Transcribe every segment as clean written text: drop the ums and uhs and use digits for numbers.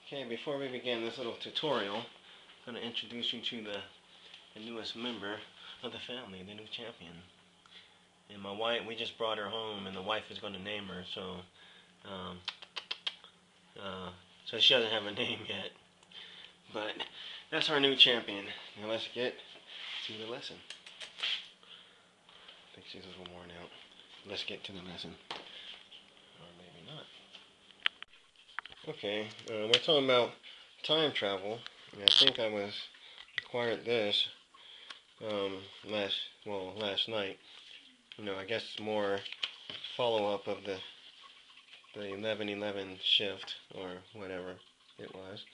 Okay, before we begin this little tutorial, I'm going to introduce you to the newest member of the family, the new champion. And my wife, we just brought her home, and the wife is going to name her, um, so she doesn't have a name yet. But that's our new champion. Now let's get to the lesson. I think she's a little worn out. Let's get to the lesson. Or maybe not. Okay, we're talking about time travel. And I think I acquired this last night. I guess it's more follow-up of the 11:11 shift or whatever it was.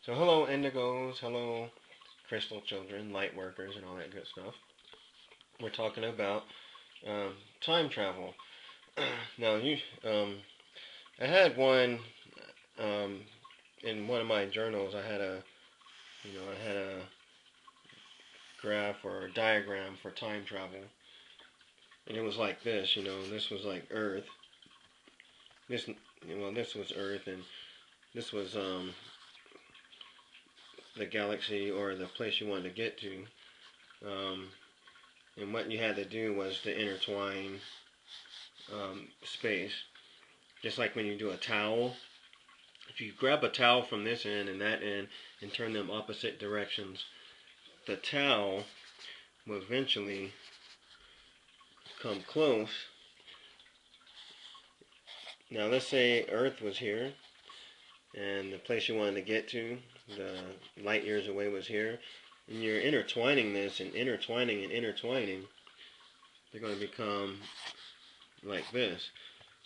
So hello indigos, hello crystal children, light workers, and all that good stuff. We're talking about time travel. Now I had one in one of my journals. I had a graph or a diagram for time travel, and it was like this. This was like Earth. This was Earth, and this was the galaxy or the place you wanted to get to. And what you had to do was to intertwine space, just like when you do a towel. If you grab a towel from this end and that end and turn them opposite directions, the towel will eventually come close. Now let's say Earth was here, and the place you wanted to get to, the light years away, was here, and you're intertwining this and intertwining and intertwining, they're going to become like this.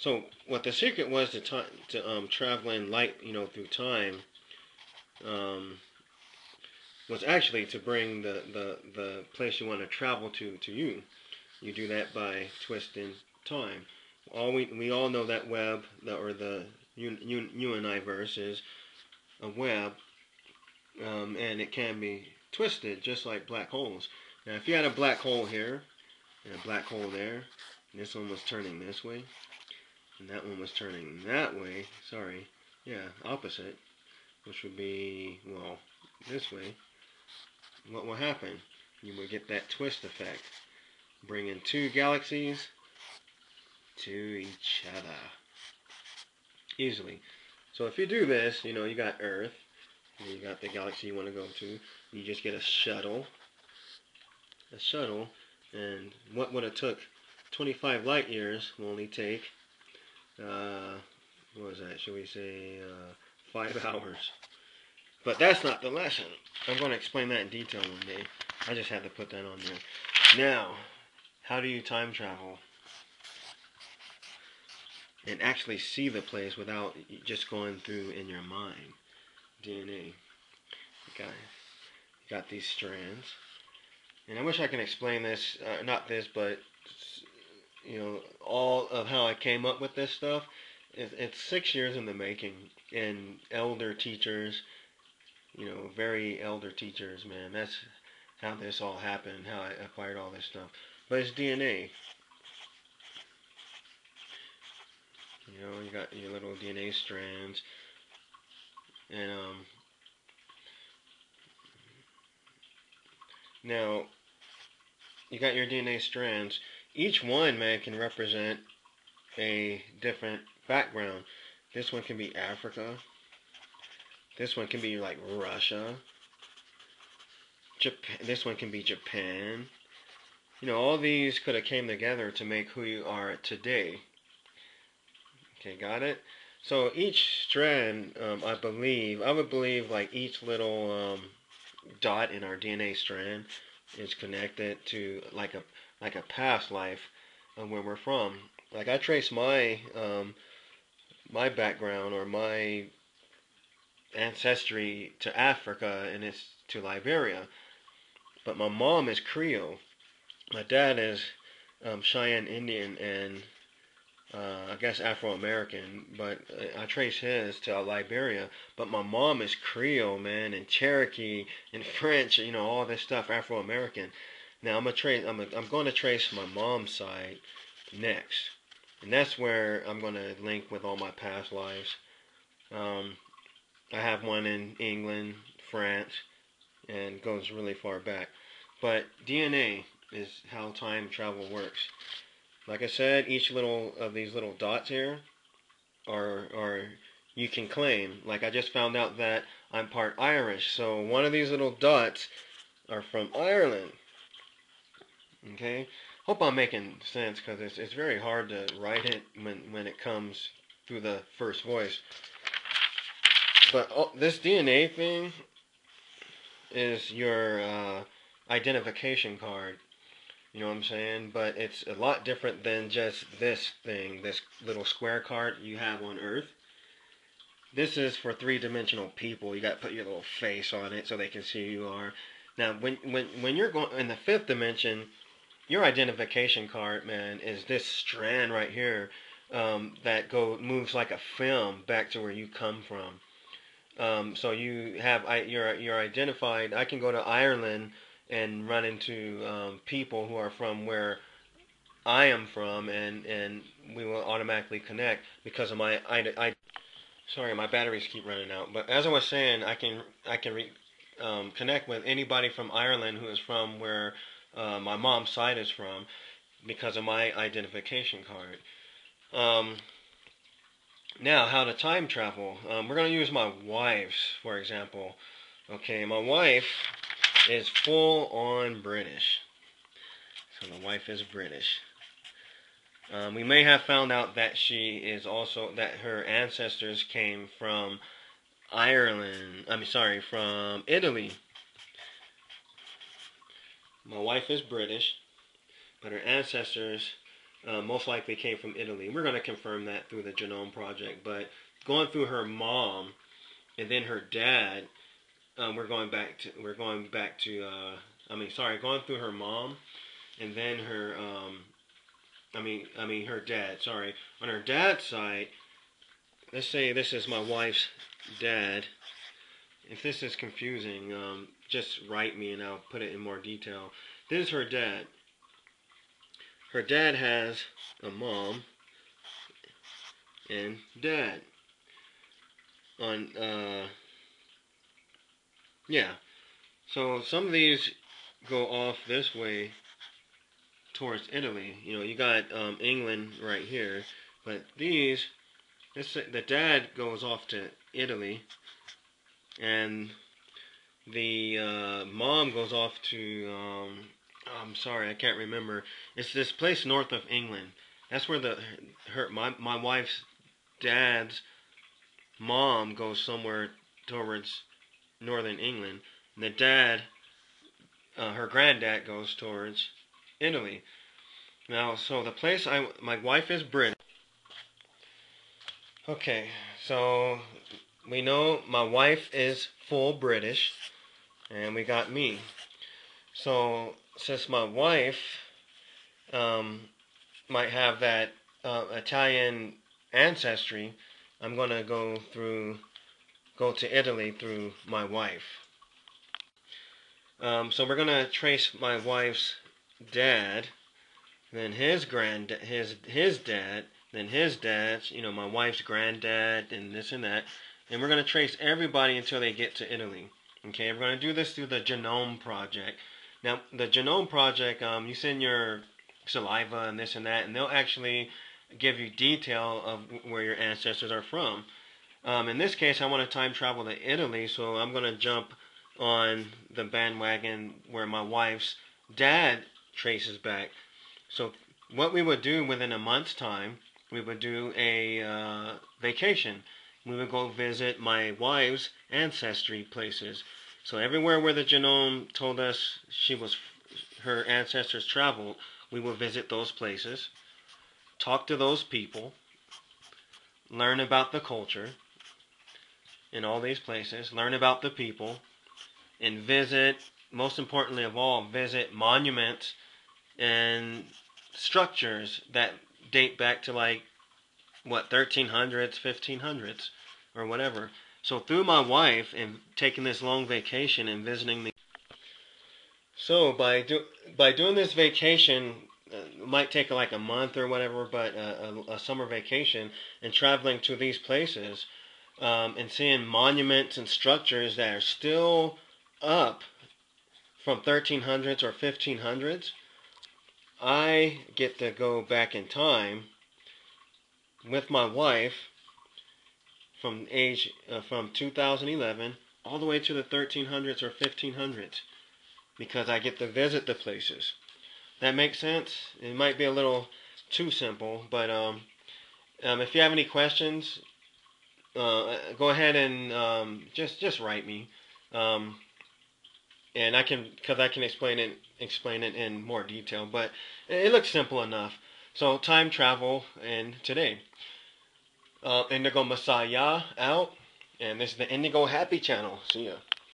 So what the secret was to traveling light, through time, was actually to bring the place you want to travel to you. You do that by twisting time. We all know that web, or the universe is a web, and it can be twisted just like black holes. Now, if you had a black hole here and a black hole there, and this one was turning this way, and that one was turning that way, opposite, which would be, this way, what will happen? You will get that twist effect, bringing two galaxies to each other easily. So if you do this, you got Earth, and you got the galaxy you want to go to. You just get a shuttle, and what would have took 25 light years will only take, what was that? Should we say 5 hours? But that's not the lesson. I'm going to explain that in detail one day. I just had to put that on there. Now, how do you time travel and actually see the place without just going through in your mind? DNA. You got these strands. And I wish I can explain this, not this, but all of how I came up with this stuff. It's 6 years in the making, and elder teachers, very elder teachers, man. That's how this all happened, how I acquired all this stuff. But it's DNA. You got your little DNA strands, and now you got your DNA strands. Each one, man, can represent a different background. This one can be Africa. This one can be like Russia. Japan. This one can be Japan. All these could have came together to make who you are today. Okay, got it? So each strand, I would believe like each little dot in our DNA strand is connected to like a past life of where we're from. Like I trace my my background or my ancestry to Africa, and it's to Liberia. But my mom is Creole. My dad is Cheyenne Indian and I guess Afro-American, but I trace his to Liberia. But my mom is Creole, man, and Cherokee and French, all this stuff, Afro-American. Now I'm going to trace my mom's side next, and that's where I'm going to link with all my past lives. I have one in England, France, and goes really far back. But DNA is how time travel works. Like I said, each little of these little dots here are you can claim. Like I just found out that I'm part Irish, so one of these little dots are from Ireland. Okay, hope I'm making sense because it's very hard to write it when it comes through the first voice. But this DNA thing is your identification card. You know what I'm saying? But it's a lot different than just this thing, this little square card you have on Earth. This is for three-dimensional people. You got to put your little face on it so they can see who you are. Now, when you're going in the fifth dimension, your identification card, man, is this strand right here that moves like a film back to where you come from. So you have you're identified. I can go to Ireland and run into people who are from where I am from, and we will automatically connect because of my sorry, my batteries keep running out. But as I was saying, I can connect with anybody from Ireland who is from where my mom's side is from because of my identification card. Now, how to time travel. We're going to use my wife's, for example. Okay, my wife is full on British. So my wife is British. We may have found out that that her ancestors came from from Italy. My wife is British, but her ancestors most likely came from Italy. We're going to confirm that through the Genome Project. But going through her mom and then her dad, going through her mom and then her dad. Sorry, on her dad's side. Let's say this is my wife's dad. If this is confusing, just write me and I'll put it in more detail. This is her dad. Her dad has a mom and dad. Yeah. So some of these go off this way towards Italy. You know, you got England right here, but the dad goes off to Italy, and the mom goes off to I'm sorry, I can't remember. It's this place north of England. That's where my wife's dad's mom goes somewhere towards northern England. And the dad, her granddad, goes towards Italy. Now, so the place my wife is British. Okay, so we know my wife is full British, and we got me. So since my wife might have that Italian ancestry, I'm gonna go to Italy through my wife. So we're gonna trace my wife's dad, then his dad, then his dad's, my wife's granddad, and this and that, and we're gonna trace everybody until they get to Italy. Okay, we're gonna do this through the Genome Project. Now, the Genome Project, you send your saliva and this and that, and they'll actually give you detail of where your ancestors are from. In this case, I want to time travel to Italy, so I'm going to jump on the bandwagon where my wife's dad traces back. So what we would do within a month's time, we would do a vacation. We would go visit my wife's ancestry places. So everywhere where the genome told us her ancestors traveled, we will visit those places, talk to those people, learn about the culture in all these places, learn about the people, and visit, most importantly of all, visit monuments and structures that date back to 1300s, 1500s, or whatever. So through my wife and taking this long vacation and visiting by doing this vacation, it might take like a month or whatever, but a summer vacation and traveling to these places, and seeing monuments and structures that are still up from 1300s or 1500s, I get to go back in time with my wife from 2011 all the way to the 1300s or 1500s, because I get to visit the places. That makes sense? It might be a little too simple, but if you have any questions, go ahead and just write me, and because I can explain it in more detail. But it looks simple enough. So time travel and today, Indigo Messiah out, and this is the Indigo Happy Channel. See ya.